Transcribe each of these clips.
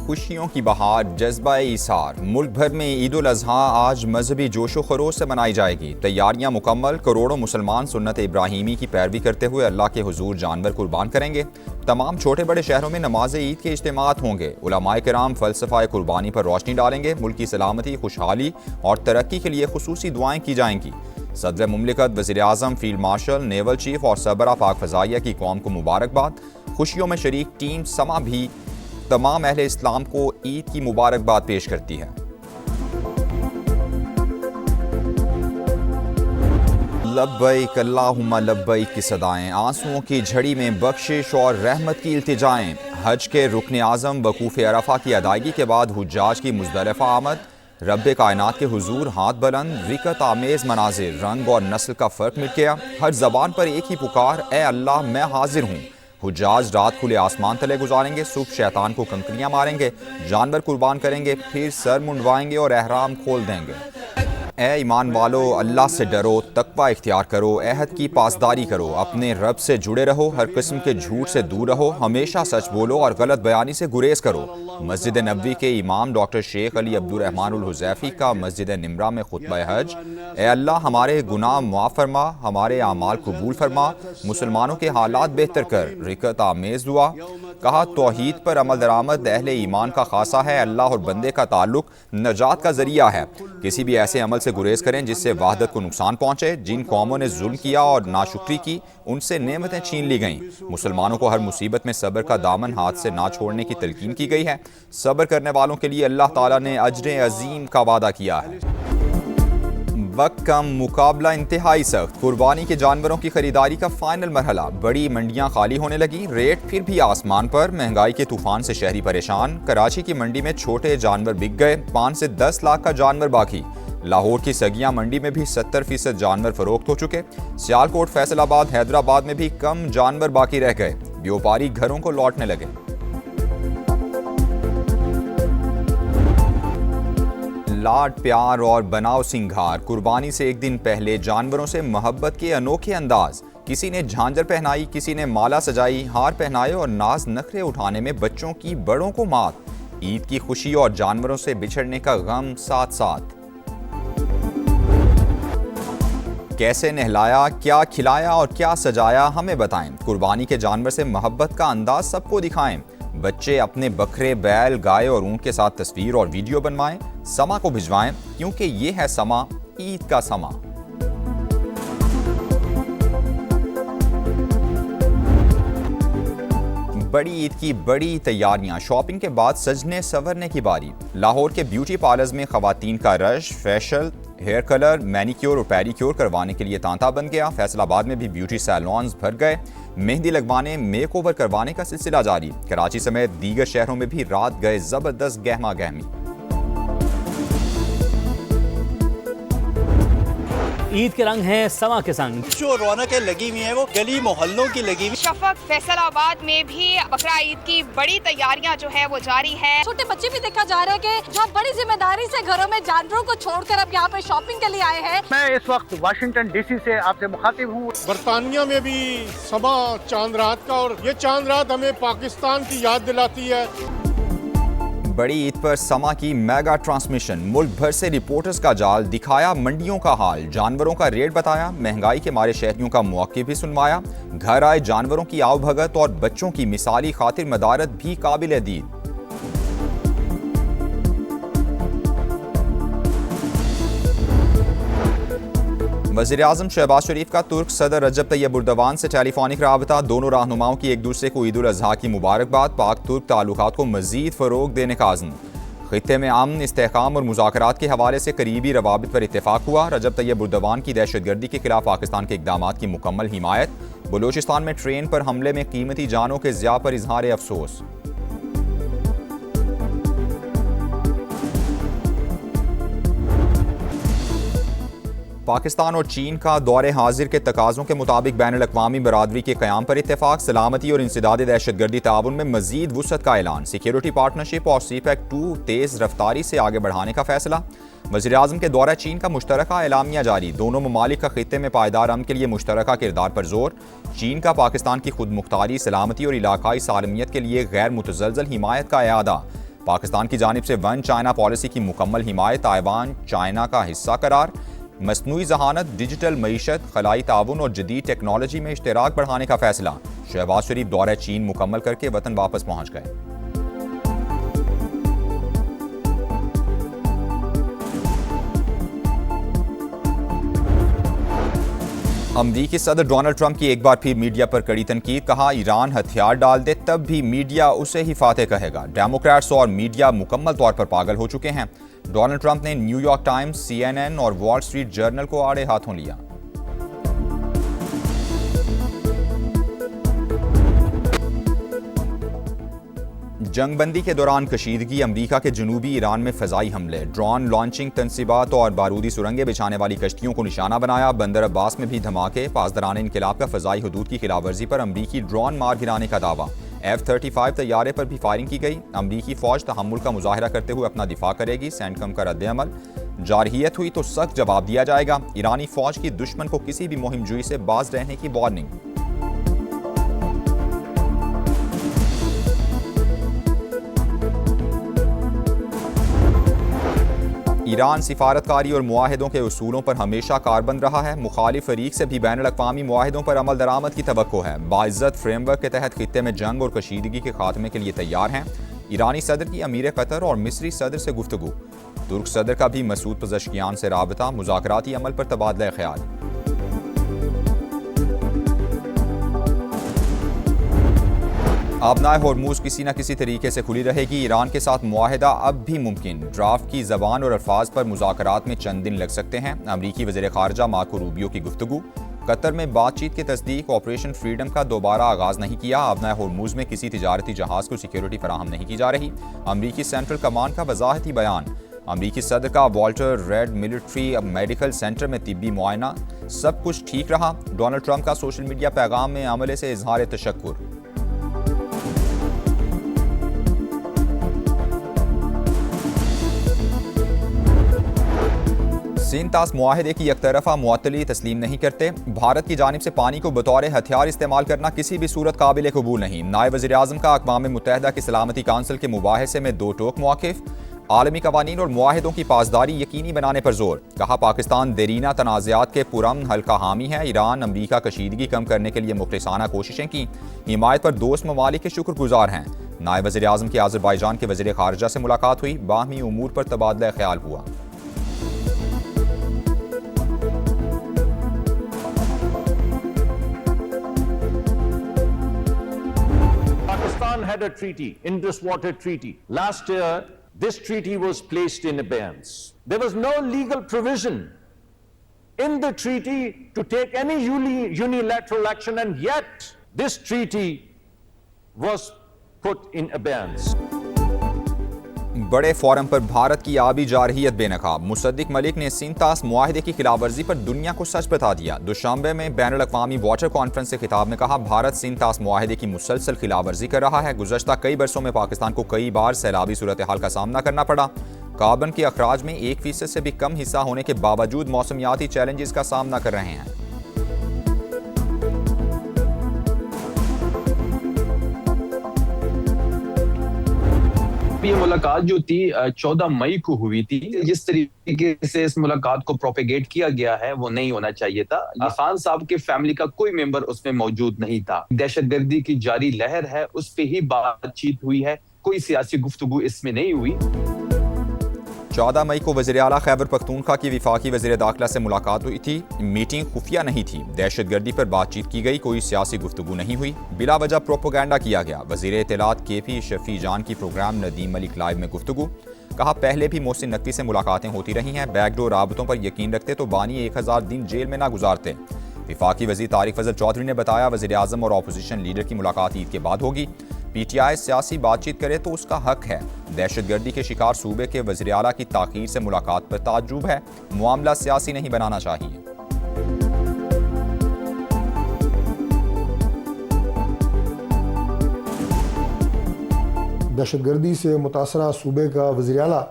खुशियों की बहार, जज्बा इसार। मुल्क भर में ईद उल अज़हा आज मजहबी जोशो खरोश से मनाई जाएगी। तैयारियां मुकम्मल। करोड़ों मुसलमान सुन्नत इब्राहिमी की पैरवी करते हुए अल्लाह के हुजूर जानवर कुर्बान करेंगे। तमाम छोटे बड़े शहरों में नमाज ईद के इज्तिमात होंगे। उलमाए किराम फ़लसफ़ा कुर्बानी पर रोशनी डालेंगे। मुल्क की सलामती, खुशहाली और तरक्की के लिए खुसूसी दुआएं की जाएंगी। सदर मुमलिकत, वज़ीर आज़म, फील्ड मार्शल, नेवल चीफ और सरबरा पाक फ़ज़ाइया की कौम को मुबारकबाद। खुशियों में शरीक टीम समा भी तमाम अहले इस्लाम को ईद की मुबारकबाद पेश करती है। लब्बैक अल्लाहुम्मा लब्बैक की सदाएं, आंसुओं की झड़ी में बख्शिश और रहमत की इल्तिजाएं। हज के रुकन आज़म वकूफ़ अरफा की अदायगी के बाद हुज्जाज की मुज़दलिफ़ा आमद। रब्बे कायनात के हुजूर हाथ बुलंद, रिकत आमेज़ मनाजिर, रंग और नस्ल का फ़र्क मिट गया। हर ज़बान पर एक ही पुकार, ए अल्लाह मैं हाजिर हूँ। हुज्जाज रात खुले आसमान तले गुजारेंगे। सुबह शैतान को कंकरियाँ मारेंगे, जानवर कुर्बान करेंगे, फिर सर मुंडवाएंगे और एहराम खोल देंगे। ए ईमान वालो, अल्लाह से डरो, तकवा इख्तियार करो, अहद की पासदारी करो, अपने रब से जुड़े रहो, हर किस्म के झूठ से दूर रहो, हमेशा सच बोलो और गलत बयानी से गुरेज करो। मस्जिद नबवी के इमाम डॉक्टर शेख अली अब्दुर्रहमान अल हुज़ैफ़ी का मस्जिद निमरा में खुतबा हज। ए अल्लाह हमारे गुनाह मुआफ़ फरमा, हमारे आमाल कबूल फरमा, मुसलमानों के हालात बेहतर कर। रिकत आमेज़ दुआ। कहा तौहीद पर अमल दरामद अहले ईमान का खासा है। अल्लाह और बंदे का ताल्लुक नजात का जरिया है। किसी भी ऐसे अमल से गुरेज करें जिससे वाहदत को नुकसान पहुंचे। जिन कौमों ने जुल्म किया और नाशुक्री की, उनसे नेमतें छीन ली गईं। मुसलमानों को हर मुसीबत में सब्र का दामन हाथ से ना छोड़ने की तलकीन की गई है। सब्र करने वालों के लिए अल्लाह ताला ने अज्र अजीम का वादा किया है। वक्त कम, मुकाबला इंतहाई सख्त। कुर्बानी के जानवरों की खरीदारी का फाइनल मरहला। बड़ी मंडियां खाली होने लगी, रेट फिर भी आसमान पर। महंगाई के तूफान से शहरी परेशान। कराची की मंडी में छोटे जानवर बिक गए, 5 से 10 लाख का जानवर बाकी। लाहौर की सगिया मंडी में भी 70% जानवर फरोख्त हो चुके। सियालकोट, फैसलाबाद, हैदराबाद में भी कम जानवर बाकी रह गए। व्यापारी घरों को लौटने लगे। लाड प्यार और बनाव सिंगार। कुर्बानी से एक दिन पहले जानवरों से मोहब्बत के अनोखे अंदाज। किसी ने झांझर पहनाई, किसी ने माला सजाई, हार पहनाए और नाज नखरे उठाने में बच्चों की बड़ों को मात। ईद की खुशी और जानवरों से बिछड़ने का गम साथ साथ। कैसे नहलाया, क्या खिलाया और क्या सजाया, हमें बताएं। कुर्बानी के जानवर से मोहब्बत का अंदाज सबको दिखाएं। बच्चे अपने बकरे, बैल, गाय और ऊंट के साथ तस्वीर और वीडियो बनवाएं, समा को भिजवाएं, क्योंकि ये है समा, ईद का समा। बड़ी ईद की बड़ी तैयारियां। शॉपिंग के बाद सजने संवरने की बारी। लाहौर के ब्यूटी पार्लर्स में खवातीन का rush. Facial, hair colour, manicure और पेडिक्योर करवाने के लिए तांता बन गया। फैसलाबाद में भी ब्यूटी सैलून्स भर गए। मेहंदी लगवाने, मेक ओवर करवाने का सिलसिला जारी। कराची समेत दीगर शहरों में भी रात गए जबरदस्त गहमा गहमी। ईद के रंग हैं समा के संग। जो रौनकें लगी हुई हैं वो गली मोहल्लों की लगी हुई। शफक, फैसलाबाद में भी बकरा ईद की बड़ी तैयारियां जो है वो जारी है। छोटे बच्चे भी देखा जा रहा है कि जो बड़ी जिम्मेदारी से घरों में जानवरों को छोड़कर अब यहाँ पे शॉपिंग के लिए आए हैं। मैं इस वक्त वाशिंगटन डीसी से आपसे मुखातिब हूँ। बरतानिया में भी समा चांद रात का, और ये चांद रात हमें पाकिस्तान की याद दिलाती है। बड़ी ईद पर समा की मेगा ट्रांसमिशन। मुल्क भर से रिपोर्टर्स का जाल। दिखाया मंडियों का हाल, जानवरों का रेट बताया, महंगाई के मारे शहरियों का मौक़िफ़ भी सुनवाया। घर आए जानवरों की आओ भगत और बच्चों की मिसाली खातिर मदारत भी काबिल दीद। वज़ीर आज़म शहबाज शरीफ का तुर्क सदर रजब तैयब एर्दोगान से टेलीफोनिक राबता। दोनों रहनुमाओं की एक दूसरे को ईद उल अज़हा की मुबारकबाद। पाक तुर्क ताल्लुकात को मज़ीद फ़रोग़ देने का अज़्म। ख़ित्ते में अमन, इस्तेहकाम और मुज़ाकरात के हवाले से करीबी रवाबित पर इत्तेफ़ाक हुआ। रजब तैयब एर्दोगान की दहशतगर्दी के खिलाफ पाकिस्तान के इक़दामात की मुकम्मल हिमायत। बलूचिस्तान में ट्रेन पर हमले में कीमती जानों के ज़िया पर इज़हार अफसोस। पाकिस्तान और चीन का दौरे हाजिर के तकाज़ों के मुताबिक बैनुल-अक़वामी बरादरी के क़याम पर इत्तेफाक। सलामती और इंसदाद दहशतगर्दी ताउन में मज़ीद वुसअत का ऐलान। सिक्योरिटी पार्टनरशिप और सीपैक 2 तेज़ रफ्तारी से आगे बढ़ाने का फैसला। वज़ीर आज़म के दौरा चीन का मुश्तरका एलामिया जारी। दोनों ममालिक का खित्ते में पायदार अमन के लिए मुश्तरका किरदार पर जोर। चीन का पाकिस्तान की खुद मुख्तारी, सलामती और इलाकाई सालमियत के लिए गैर मुतज़लज़ल हिमायत का इआदा। पाकिस्तान की जानिब से वन चाइना पॉलिसी की मुकम्मल हिमायत, ताइवान चाइना का हिस्सा करार, मसनूई जहानत, डिजिटल मईशत, खलाई ताउन और जदीद टेक्नोलॉजी में इश्तराक बढ़ाने का फैसला। शहबाज शरीफ दौरा चीन मुकम्मल करके वतन वापस पहुंच गए। अमरीकी सदर डोनाल्ड ट्रंप की एक बार फिर मीडिया पर कड़ी तनकीद, कहा ईरान हथियार डाल दे तब भी मीडिया उसे ही फातेह कहेगा। डेमोक्रेट्स और मीडिया मुकम्मल तौर पर पागल हो चुके हैं। डोनाल्ड ट्रंप ने न्यूयॉर्क टाइम्स, CNN और वॉल स्ट्रीट जर्नल को आड़े हाथों लिया। जंगबंदी के दौरान कशीदगी, अमरीका के जनूबी ईरान में फ़ज़ाई हमले, ड्रोन लॉन्चिंग तनसीबात और बारूदी सुरंगें बिछाने वाली कश्तियों को निशाना बनाया। बंदर अब्बास में भी धमाके, पासदारान इनकिलाब का फ़ज़ाई हदूद की खिलाफवर्जी पर अमरीकी ड्रोन मार गिराने का दावा। F-35 तैयारे पर भी फायरिंग की गई। अमरीकी फ़ौज तहम्मुल का मुजाहिरा करते हुए अपना दिफा करेगी। सेंटकम का रद्द-ए-अमल, जारहियत हुई तो सख्त जवाब दिया जाएगा। ईरानी फ़ौज की दुश्मन को किसी भी मुहिम जुई से बाज रहने की वार्निंग। ईरान सिफारतकारी और मुआहिदों के उसूलों पर हमेशा कारबंद रहा है। मुखालिफ फरीक से भी बैनुल अक़वामी मुआहिदों पर अमल दरामद की तवक्को है। बाइज़्ज़त फ्रेमवर्क के तहत खित्ते में जंग और कशीदगी के खात्मे के लिए तैयार हैं। ईरानी सदर की अमीर कतर और मिस्री सदर से गुफ्तगू। तुर्क सदर का भी मसूद पज़श्कियान से राबता, मुज़ाकराती अमल पर तबादला ख्याल। आबनाए होर्मुज़ किसी न किसी तरीके से खुली रहेगी। ईरान के साथ मुआहिदा अब भी मुमकिन। ड्राफ्ट की ज़बान और अल्फाज पर मुज़ाकरात में चंद दिन लग सकते हैं। अमरीकी वज़ीर ख़ारजा मार्को रूबियो की गुफ्तगू। कतर में बातचीत की तस्दीक, ऑपरेशन फ्रीडम का दोबारा आगाज़ नहीं किया। आबनाए होर्मुज़ में किसी तिजारती जहाज़ को सिक्योरिटी फराहम नहीं की जा रही। अमरीकी सेंट्रल कमांड का वज़ाहती बयान। अमरीकी सदर का Walter red military medical centre में तिब्बी मुआयना, सब कुछ ठीक रहा। डोनाल्ड ट्रंप का सोशल मीडिया पैगाम में अमले से इजहार तशक्कुर। सिंध तास मुआहिदे की यकतरफा मुअत्तली तस्लीम नहीं करते। भारत की जानिब से पानी को बतौर हथियार इस्तेमाल करना किसी भी सूरत काबिल कबूल नहीं। नायब वज़ीर आज़म का अक़वाम मुत्तहिदा की सलामती काउंसिल के मुबाहिसे में दो टोक मौक़िफ़। आलमी कवानीन और मुआहिदों की पासदारी यकीनी बनाने पर जोर। कहा पाकिस्तान देरीना तनाज़ात के पुरअमन हल का हामी है। ईरान अमरीका कशीदगी कम करने के लिए मुखलिसाना कोशिशें की। हिमायत पर दोस्त ममालिक के शुक्रगुजार हैं। नायब वज़ीर आज़म की आज़रबाईजान के वज़ीर ख़ारजा से मुलाकात हुई। बाहमी उमूर पर तबादला ख्याल हुआ। Pakistan had a treaty, Indus Water Treaty. Last year, this treaty was placed in abeyance. There was no legal provision in the treaty to take any unilateral action, and yet this treaty was put in abeyance. बड़े forum पर भारत की आबी जारहियत बेनकाब। मुसद्दिक मलिक ने सिंध तास मुआहिदे की खिलाफवर्जी पर दुनिया को सच बता दिया। दुशांबे में बैनुल अक़वामी वाटर कॉन्फ्रेंस से खिताब में कहा भारत सिंध तास मुआहिदे की मुसलसल खिलाफवर्जी कर रहा है। गुज़श्ता कई बरसों में पाकिस्तान को कई बार सैलाबी सूरत हाल का सामना करना पड़ा। कार्बन के अखराज में 1% से भी कम हिस्सा होने के बावजूद मौसमियाती चैलेंजेस का सामना कर रहे हैं। ये मुलाकात जो थी 14 मई को हुई थी। जिस तरीके से इस मुलाकात को प्रोपेगेट किया गया है वो नहीं होना चाहिए था। खान साहब के फैमिली का कोई मेंबर उसमें मौजूद नहीं था। दहशतगर्दी की जारी लहर है, उस पे ही बातचीत हुई है, कोई सियासी गुफ्तगू इसमें नहीं हुई। 14 मई को वज़ीर आला खैबर पख्तूनख्वा की वफाकी वज़ीर दाखिला से मुलाकात हुई थी। मीटिंग खुफिया नहीं थी। दहशतगर्दी पर बातचीत की गई, कोई सियासी गुफ्तगू नहीं हुई। बिला वजह प्रोपोगंडा किया गया। वज़ीर इत्तलात KP शफी जान की प्रोग्राम नदीम मलिक लाइव में गुफ्तगू। कहा पहले भी मोहसिन नकवी से मुलाकातें होती रही हैं। बैकडोर राबतों पर यकीन रखते तो बानी 1000 दिन जेल में ना गुजारते। वफाकी वज़ीर तारिक फजल चौधरी ने बताया वज़ीर आज़म और अपोजिशन लीडर की मुलाकात ईद के बाद होगी। PTI सियासी बातचीत करे तो उसका हक है। दहशतगर्दी के शिकार सूबे के वज़ीर आला की ताख़ीर से मुलाकात पर ताज्जुब है। मामला सियासी नहीं बनाना चाहिए। दहशतगर्दी से मुतासरा सूबे का वज़ीर आला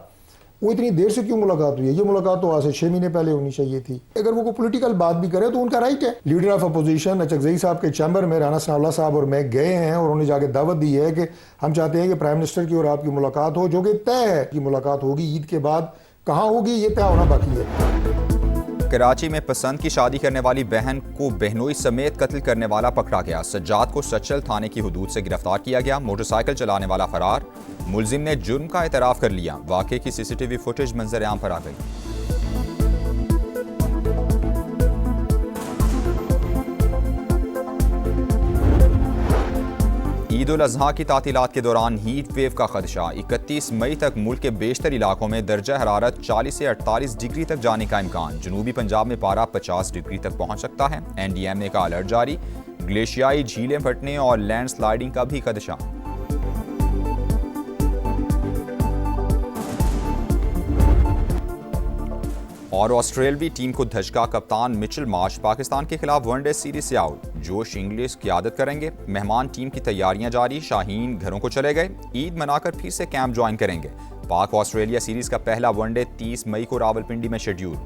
वो इतनी देर से क्यों मुलाकात हुई है? ये मुलाकात तो आज से 6 महीने पहले होनी चाहिए थी। अगर वो कोई पॉलिटिकल बात भी करे तो उनका राइट है। लीडर ऑफ अपोजिशन अचकजई साहब के चैम्बर में राना सनाउल्लाह साहब और मैं गए हैं और उन्होंने जाके दावत दी है कि हम चाहते हैं कि प्राइम मिनिस्टर की और आपकी मुलाकात हो, जो कि तय है कि मुलाकात होगी। ईद के बाद कहाँ होगी ये तय होना बाकी है। कराची में पसंद की शादी करने वाली बहन को बहनोई समेत कत्ल करने वाला पकड़ा गया। सज्जाद को सचल थाने की हुदूद से गिरफ्तार किया गया। मोटरसाइकिल चलाने वाला फरार। मुलजिम ने जुर्म का एतराफ़ कर लिया। वाक़े की सीसीटीवी फुटेज मंजर आम पर आ गई। ईद उल अज़हा की तातीलात के दौरान हीट वेव का खदशा। 31 मई तक मुल्क के बेशतर इलाकों में दर्जा हरारत 40 से 48 डिग्री तक जाने का इम्कान। जनूबी पंजाब में पारा 50 डिग्री तक पहुंच सकता है। NDMA का अलर्ट जारी। ग्लेशियाई झीलें फटने और लैंड स्लाइडिंग का भी खदशा। और ऑस्ट्रेलवी टीम को धचका। कप्तान मिचेल मार्श पाकिस्तान के खिलाफ वनडे सीरीज से आउट। जोश इंग्लिश क़यादत करेंगे। मेहमान टीम की तैयारियां जारी। शाहीन घरों को चले गए। ईद मनाकर फिर से कैंप ज्वाइन करेंगे। पाक ऑस्ट्रेलिया सीरीज का पहला वनडे 30 मई को रावलपिंडी में शेड्यूल।